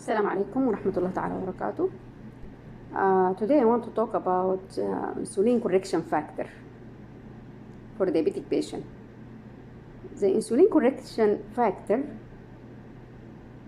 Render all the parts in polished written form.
Assalamu alaikum wa rahmatullahi ta'ala wa barakatuh. Today I want to talk about insulin correction factor for diabetic patient. The insulin correction factor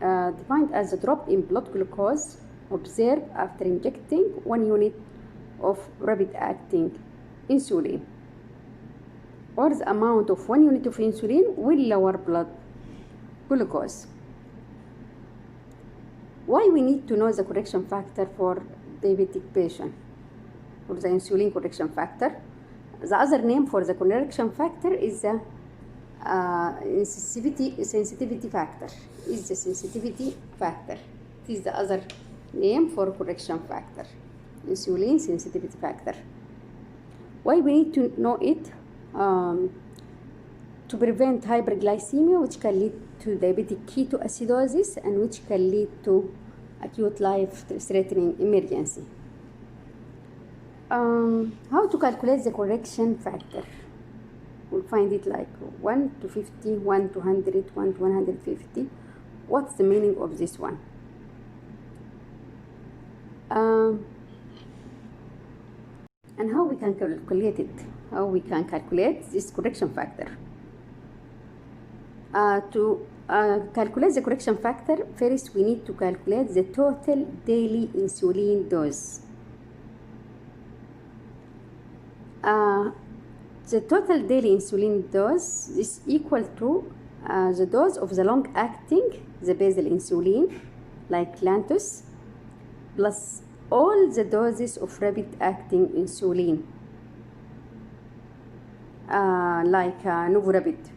defined as a drop in blood glucose observed after injecting 1 unit of rapid-acting insulin, or the amount of 1 unit of insulin will lower blood glucose. Why we need to know the correction factor for diabetic patient, or the insulin correction factor? The other name for the correction factor is the sensitivity factor. Is the sensitivity factor. It is the other name for correction factor, insulin sensitivity factor. Why we need to know it? To prevent hyperglycemia, which can lead to diabetic ketoacidosis and which can lead to acute life-threatening emergency. How to calculate the correction factor? We'll find it like 1 to 50, 1 to 100, 1 to 150. What's the meaning of this one? And how we can calculate it? How we can calculate this correction factor? To calculate the correction factor, first we need to calculate the total daily insulin dose. The total daily insulin dose is equal to the dose of the long-acting, the basal insulin, like Lantus, plus all the doses of rapid-acting insulin, like Novorapid.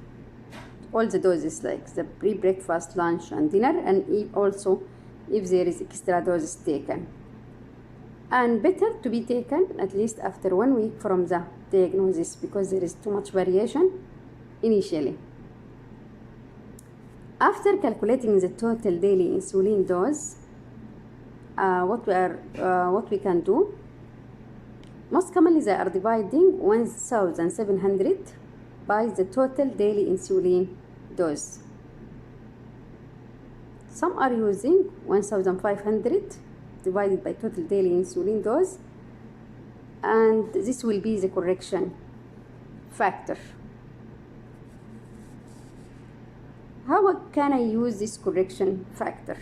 All the doses, like the pre-breakfast, lunch, and dinner, and also if there is extra doses taken. And better to be taken at least after 1 week from the diagnosis, because there is too much variation initially. After calculating the total daily insulin dose, what we can do? Most commonly they are dividing 1,700 by the total daily insulin dose. Some are using 1,500 divided by total daily insulin dose, and this will be the correction factor. How can I use this correction factor?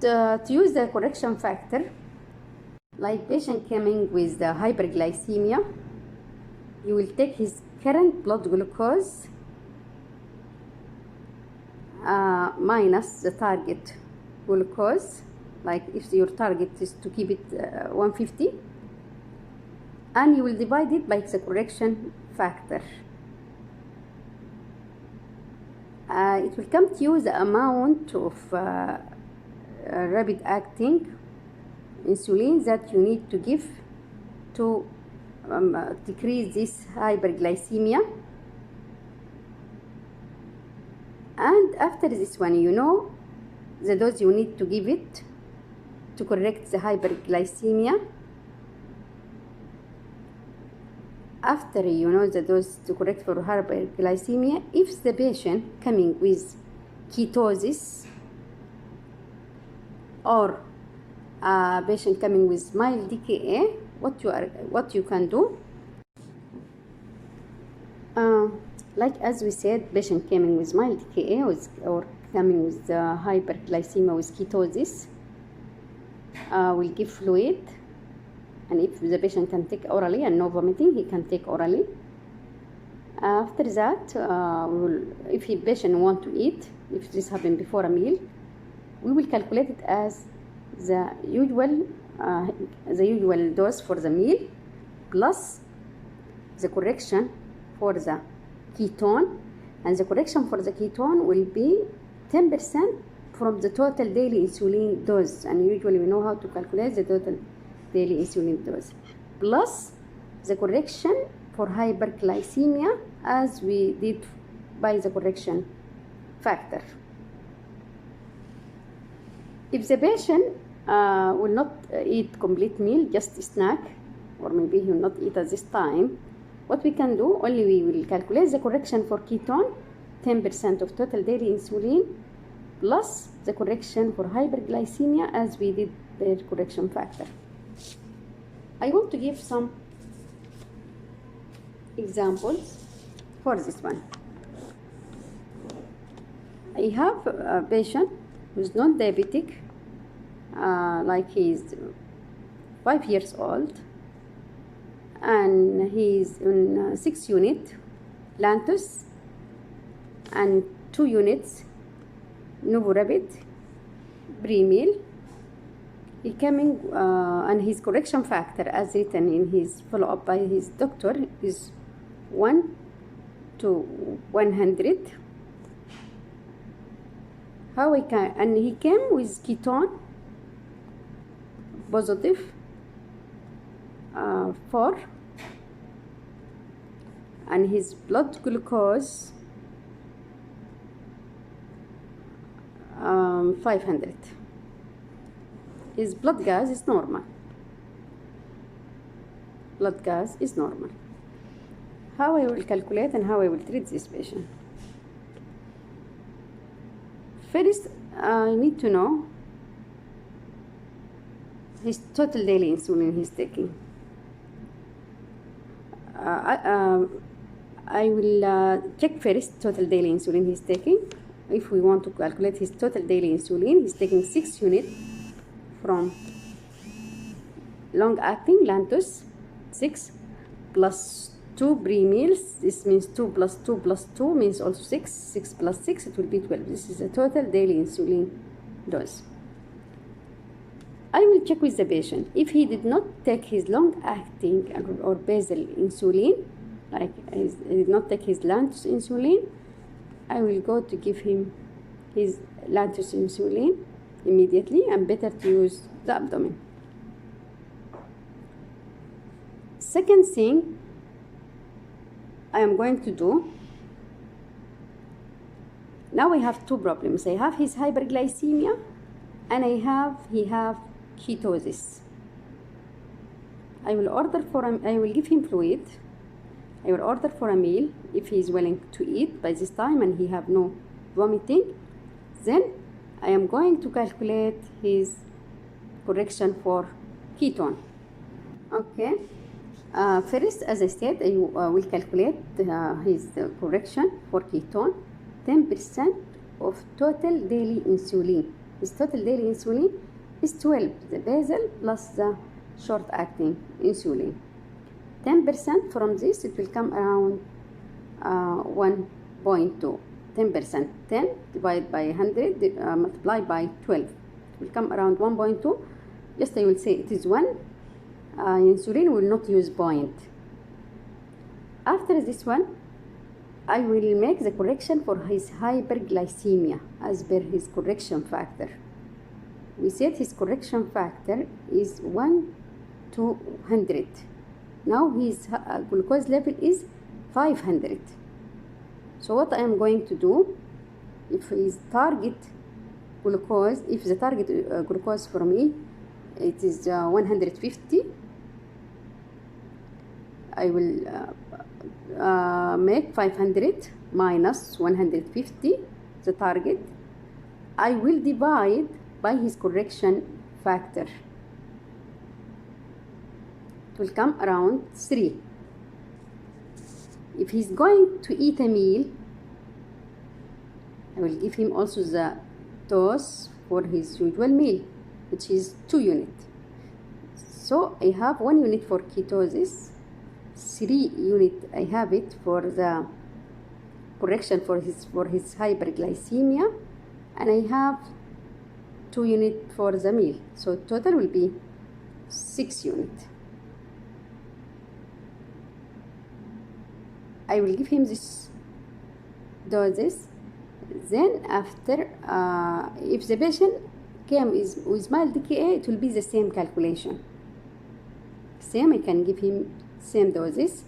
To use the correction factor, like patient coming with the hyperglycemia, you will take his current blood glucose minus the target glucose, like if your target is to keep it 150, and you will divide it by the correction factor. It will come to you the amount of rapid acting insulin that you need to give to decrease this hyperglycemia. And after this one, you know the dose you need to give it to correct the hyperglycemia. After you know the dose to correct for hyperglycemia, if the patient coming with ketosis or a patient coming with mild DKA, what you can do, like as we said, patient coming with mild DKA or coming with hyperglycemia with ketosis, will give fluid, and if the patient can take orally and no vomiting, he can take orally. After that, if the patient want to eat, if this happened before a meal, we will calculate it as the usual dose for the meal plus the correction for the ketone, and the correction for the ketone will be 10% from the total daily insulin dose, and usually we know how to calculate the total daily insulin dose, plus the correction for hyperglycemia as we did by the correction factor. If the patient will not eat complete meal, just a snack, or maybe he will not eat at this time, what we can do, only we will calculate the correction for ketone, 10% of total daily insulin, plus the correction for hyperglycemia as we did their correction factor. I want to give some examples for this one. I have a patient who's not diabetic, like he's 5 years old, and he's on 6 unit Lantus and 2 units Novorapid pre-meal. He coming and his correction factor as written in his follow-up by his doctor is 1 to 100. How we can, and he came with ketone positive 4, and his blood glucose 500. His blood gas is normal. Blood gas is normal. How I will calculate and how I will treat this patient? First, I need to know his total daily insulin he's taking. I will check first total daily insulin he's taking. If we want to calculate his total daily insulin, he's taking 6 units from long-acting Lantus, 6 plus 2 pre-meals. This means 2 plus 2 plus 2 means also 6. 6 plus 6, it will be 12. This is a total daily insulin dose. I will check with the patient. If he did not take his long-acting or basal insulin, like he did not take his Lantus insulin, I will go to give him his Lantus insulin immediately, and better to use the abdomen. Second thing I am going to do, now I have 2 problems. I have his hyperglycemia and he have ketosis. I will give him fluid. I will order for a meal if he is willing to eat by this time and he have no vomiting. Then I am going to calculate his correction for ketone. Okay. First, as I said, I will calculate his correction for ketone. 10% of total daily insulin. His total daily insulin is 12, the basal plus the short-acting insulin. 10% from this, it will come around 1.2. 10%, 10 divided by 100 multiplied by 12. It will come around 1.2. Just I will say it is 1. Insulin will not use point. After this one, I will make the correction for his hyperglycemia as per his correction factor. We said his correction factor is 1 to 100. Now his glucose level is 500. So what I am going to do, if his target glucose, if the target glucose for me, it is 150, I will make 500 minus 150, the target. I will divide by his correction factor. It will come around 3. If he's going to eat a meal, I will give him also the dose for his usual meal, which is 2 units. So I have 1 unit for ketosis, 3 units I have it for the correction for his hyperglycemia, and I have 2 units for the meal. So total will be 6 units. I will give him this doses. Then after, if the patient came with mild DKA, it will be the same calculation. Same, I can give him same doses.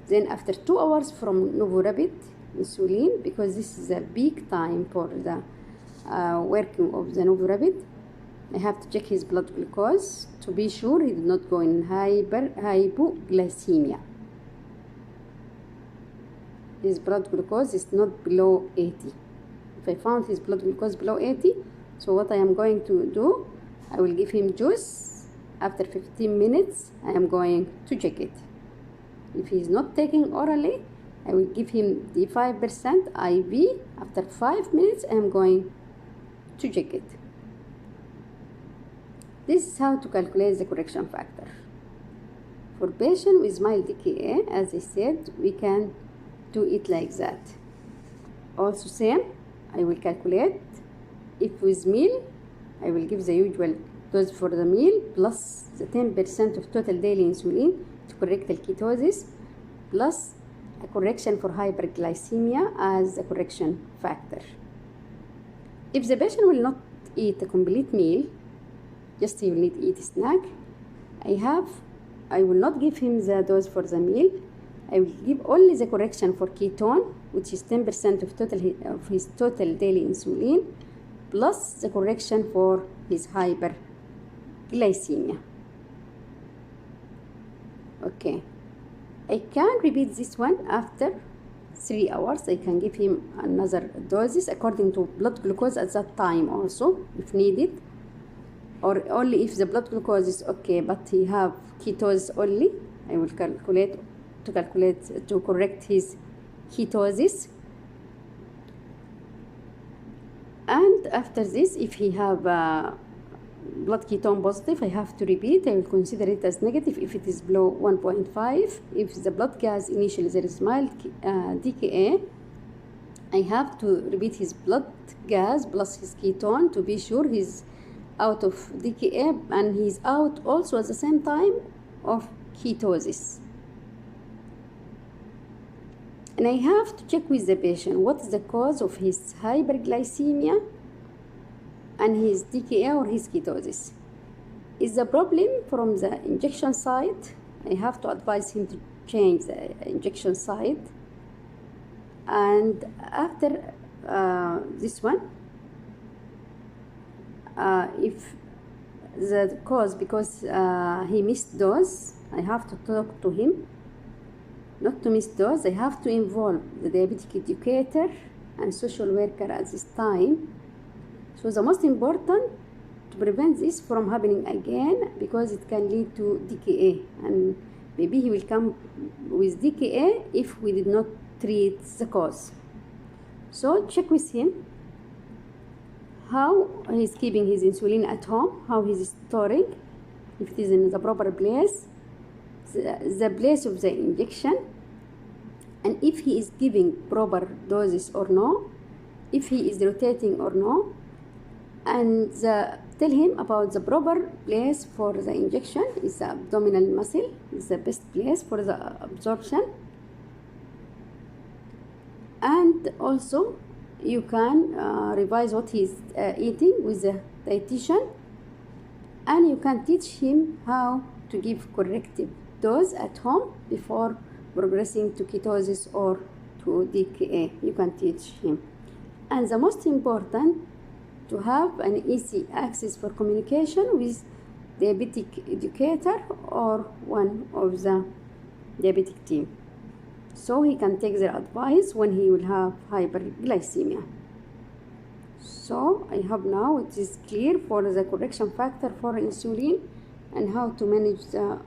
Then after 2 hours from Novorapid insulin, because this is a big time for the working of the Novorapid, I have to check his blood glucose to be sure he did not go in hypoglycemia. His blood glucose is not below 80. If I found his blood glucose below 80, so what I am going to do, I will give him juice. After 15 minutes, I am going to check it. If he is not taking orally, I will give him the 5% IV. After 5 minutes, I am going to check it. This is how to calculate the correction factor. For patient with mild DKA, as I said, we can do it like that. Also same, I will calculate. If with meal, I will give the usual dose for the meal plus the 10% of total daily insulin to correct the ketosis, plus a correction for hyperglycemia as a correction factor. If the patient will not eat a complete meal, just he will need to eat a snack, I will not give him the dose for the meal. I will give only the correction for ketone, which is 10% of his total daily insulin, plus the correction for his hyperglycemia. Okay, I can repeat this one after 3 hours. I can give him another doses according to blood glucose at that time also, if needed, or only if the blood glucose is okay, but he have ketosis only. I will calculate to correct his ketosis. And after this, if he have blood ketone positive, I have to repeat. I will consider it as negative if it is below 1.5. If the blood gas initially there is mild DKA, I have to repeat his blood gas plus his ketone to be sure he's out of DKA and he's out also at the same time of ketosis. And I have to check with the patient what is the cause of his hyperglycemia and his DKA or his ketosis. Is the problem from the injection site? I have to advise him to change the injection site. And after this one, if the cause because he missed dose, I have to talk to him. Not to miss dose, I have to involve the diabetic educator and social worker at this time. So the most important to prevent this from happening again, because it can lead to DKA, and maybe he will come with DKA if we did not treat the cause. So check with him how he's keeping his insulin at home, how he's storing, if it is in the proper place, the place of the injection, and if he is giving proper doses or no, if he is rotating or no, and tell him about the proper place for the injection. Is the abdominal muscle is the best place for the absorption. And also you can revise what he is eating with the dietitian, and you can teach him how to give corrective dose at home before progressing to ketosis or to DKA. You can teach him. And the most important, to have an easy access for communication with diabetic educator or one of the diabetic team, so he can take their advice when he will have hyperglycemia. So I hope now it is clear for the correction factor for insulin and how to manage the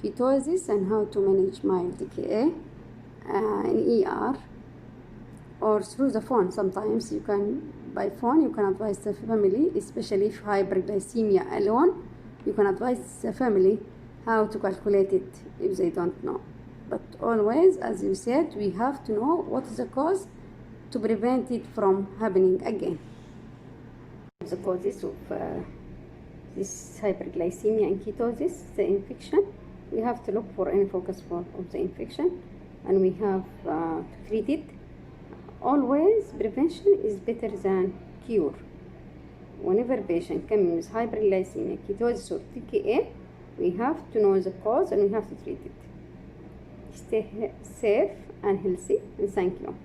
ketosis and how to manage mild DKA in ER or through the phone. Sometimes you can, by phone, you can advise the family, especially if hyperglycemia alone, you can advise the family how to calculate it if they don't know. But always, as you said, we have to know what is the cause to prevent it from happening again. The causes of this hyperglycemia and ketosis, the infection, we have to look for any focus of the infection, and we have to treat it. Always prevention is better than cure. Whenever patient comes with hyperglycemia, ketosis or DKA, we have to know the cause and we have to treat it. Stay safe and healthy, and thank you.